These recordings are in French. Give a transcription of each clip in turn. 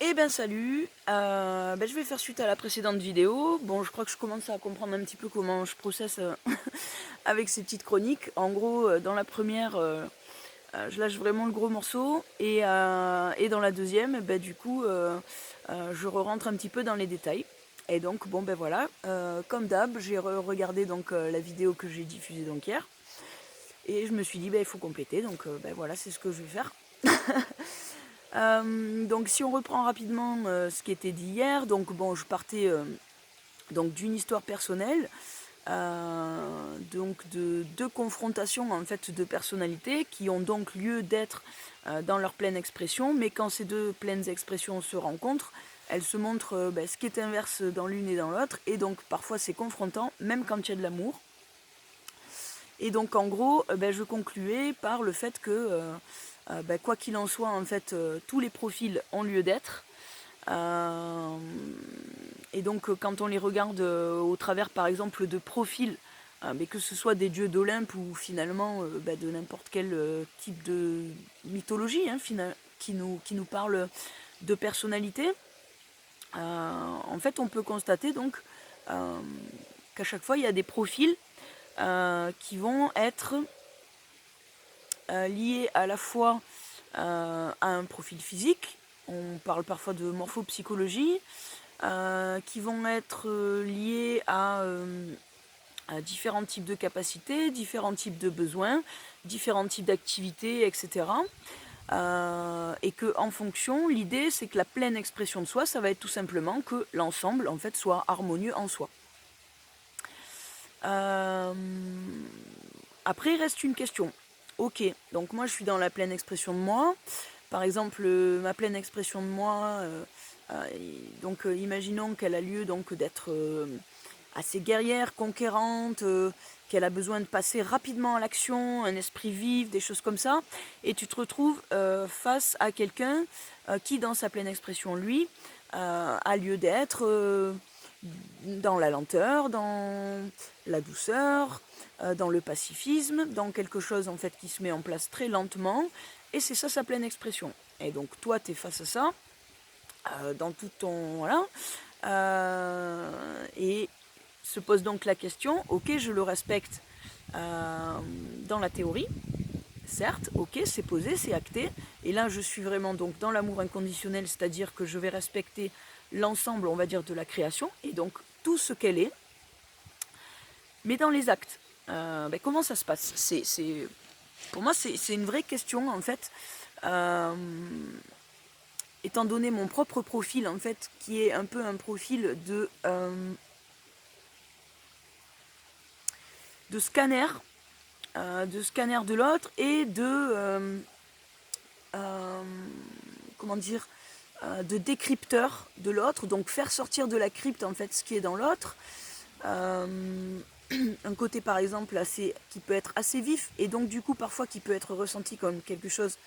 Eh ben salut, je vais faire suite à la précédente vidéo. Bon, je crois que je commence à comprendre un petit peu comment je processe avec ces petites chroniques. En gros, dans la première, je lâche vraiment le gros morceau et dans la deuxième, du coup, je rentre un petit peu dans les détails. Et donc, bon, ben voilà, comme d'hab, j'ai regardé donc la vidéo que j'ai diffusée donc hier et je me suis dit, il faut compléter. Donc, voilà, c'est ce que je vais faire. Donc si on reprend rapidement ce qui était dit hier, donc bon, je partais donc d'une histoire personnelle, donc de deux confrontations en fait de personnalités qui ont donc lieu d'être dans leur pleine expression, mais quand ces deux pleines expressions se rencontrent, elles se montrent ce qui est inverse dans l'une et dans l'autre, et donc parfois c'est confrontant, même quand il y a de l'amour. Et donc en gros, je concluais par le fait que quoi qu'il en soit, en fait, tous les profils ont lieu d'être. Et donc quand on les regarde au travers par exemple de profils, mais que ce soit des dieux d'Olympe ou finalement de n'importe quel type de mythologie qui nous parle de personnalité, en fait on peut constater donc qu'à chaque fois il y a des profils qui vont être liés à la fois à un profil physique, on parle parfois de morphopsychologie, qui vont être liés à différents types de capacités, différents types de besoins, différents types d'activités, etc. Et que en fonction, l'idée c'est que la pleine expression de soi, ça va être tout simplement que l'ensemble en fait soit harmonieux en soi. Après, il reste une question. Ok, donc moi je suis dans la pleine expression de moi. Par exemple, ma pleine expression de moi, imaginons qu'elle a lieu donc d'être assez guerrière, conquérante, qu'elle a besoin de passer rapidement à l'action, un esprit vif, des choses comme ça, et tu te retrouves face à quelqu'un qui, dans sa pleine expression, lui, a lieu d'être dans la lenteur, dans la douceur, dans le pacifisme, dans quelque chose en fait qui se met en place très lentement, et c'est ça sa pleine expression. Et donc toi, tu es face à ça, dans tout ton... Voilà. Et se pose donc la question, ok, je le respecte dans la théorie, certes, ok, c'est posé, c'est acté, et là je suis vraiment donc dans l'amour inconditionnel, c'est-à-dire que je vais respecter l'ensemble, on va dire, de la création, et donc tout ce qu'elle est, mais dans les actes. Comment ça se passe pour moi, c'est une vraie question, en fait. Euh, Étant donné mon propre profil, en fait, qui est un peu un profil de scanner, de l'autre et euh, comment dire, de décrypteur de l'autre, donc faire sortir de la crypte en fait ce qui est dans l'autre. Un côté par exemple qui peut être assez vif et donc du coup parfois qui peut être ressenti comme quelque chose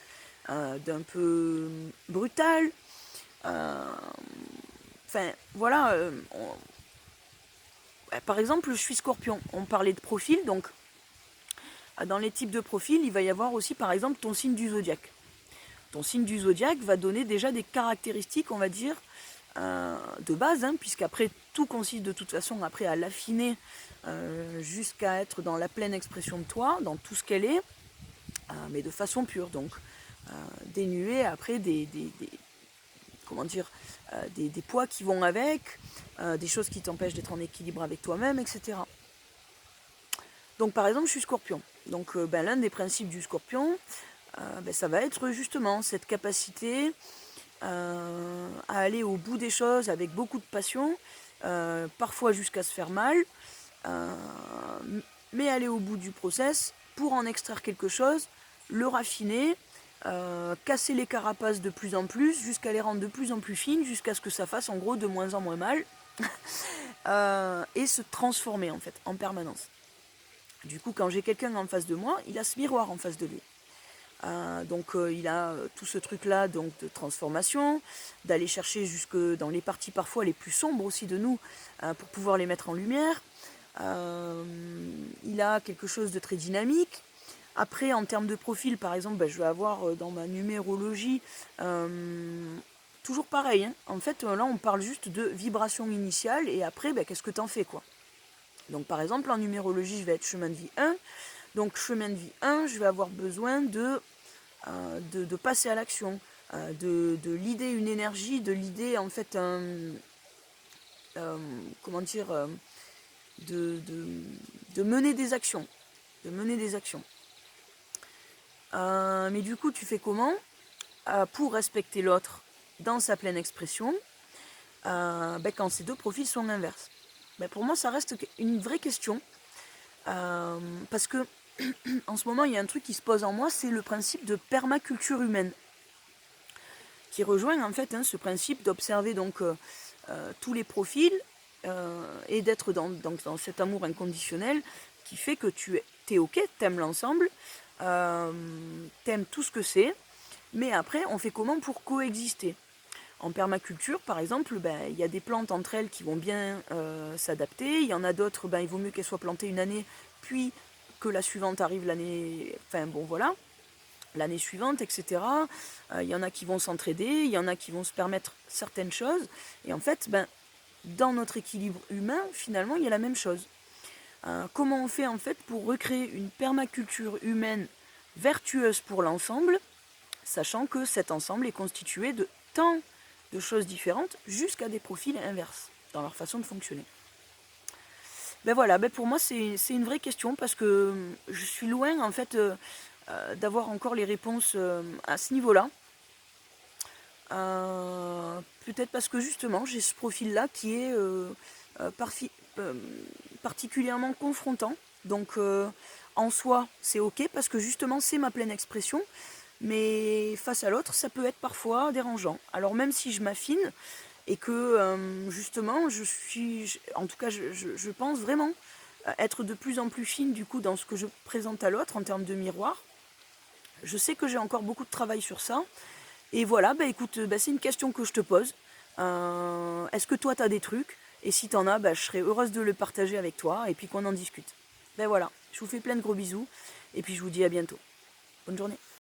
d'un peu brutal. Enfin voilà, par exemple je suis scorpion, on parlait de profil, donc dans les types de profils il va y avoir aussi par exemple ton signe du zodiaque. Ton signe du zodiaque va donner déjà des caractéristiques, on va dire, de base, puisqu'après tout consiste de toute façon après à l'affiner jusqu'à être dans la pleine expression de toi, dans tout ce qu'elle est, mais de façon pure, donc dénuée après comment dire, des poids qui vont avec, des choses qui t'empêchent d'être en équilibre avec toi-même, etc. Donc par exemple, je suis scorpion. Donc l'un des principes du scorpion, ça va être justement cette capacité à aller au bout des choses avec beaucoup de passion, parfois jusqu'à se faire mal, euh, mais aller au bout du process pour en extraire quelque chose, le raffiner, casser les carapaces de plus en plus, jusqu'à les rendre de plus en plus fines, jusqu'à ce que ça fasse en gros de moins en moins mal, et se transformer en fait en permanence. Du coup, quand j'ai quelqu'un en face de moi, il a ce miroir en face de lui. Il a tout ce truc-là donc de transformation, d'aller chercher jusque dans les parties parfois les plus sombres aussi de nous pour pouvoir les mettre en lumière. Il a quelque chose de très dynamique. Après, en termes de profil, par exemple, je vais avoir dans ma numérologie toujours pareil, hein. En fait, là, on parle juste de vibration initiale, et après, qu'est-ce que tu en fais, quoi. Donc, par exemple, en numérologie, je vais être chemin de vie 1. Donc, chemin de vie 1, je vais avoir besoin de passer à l'action, de l'idée une énergie, de l'idée, en fait, comment dire, de mener des actions. De mener des actions. Mais du coup, tu fais comment pour respecter l'autre dans sa pleine expression quand ces deux profils sont inverses? Pour moi, ça reste une vraie question. Parce que en ce moment, il y a un truc qui se pose en moi, c'est le principe de permaculture humaine, qui rejoint en fait ce principe d'observer donc tous les profils et d'être dans cet amour inconditionnel qui fait que tu es ok, t'aimes l'ensemble, t'aimes tout ce que c'est, mais après on fait comment pour coexister? En permaculture, par exemple, il y a des plantes entre elles qui vont bien s'adapter. Il y en a d'autres, il vaut mieux qu'elles soient plantées une année, puis que la suivante arrive l'année... Enfin, bon, voilà, l'année suivante, etc. Il y en a qui vont s'entraider, il y en a qui vont se permettre certaines choses. Et en fait, dans notre équilibre humain, finalement, il y a la même chose. Comment on fait, en fait, pour recréer une permaculture humaine vertueuse pour l'ensemble, sachant que cet ensemble est constitué de tant de choses différentes jusqu'à des profils inverses dans leur façon de fonctionner. Voilà, pour moi c'est une vraie question parce que je suis loin en fait d'avoir encore les réponses à ce niveau-là. Peut-être parce que justement j'ai ce profil-là qui est particulièrement confrontant. Donc en soi c'est ok parce que justement c'est ma pleine expression. Mais face à l'autre, ça peut être parfois dérangeant. Alors même si je m'affine et que justement, en tout cas, je pense vraiment être de plus en plus fine du coup dans ce que je présente à l'autre en termes de miroir. Je sais que j'ai encore beaucoup de travail sur ça. Et voilà, écoute, c'est une question que je te pose. Est-ce que toi, tu as des trucs? Et si tu en as, je serais heureuse de le partager avec toi et puis qu'on en discute. Voilà, je vous fais plein de gros bisous et puis je vous dis à bientôt. Bonne journée.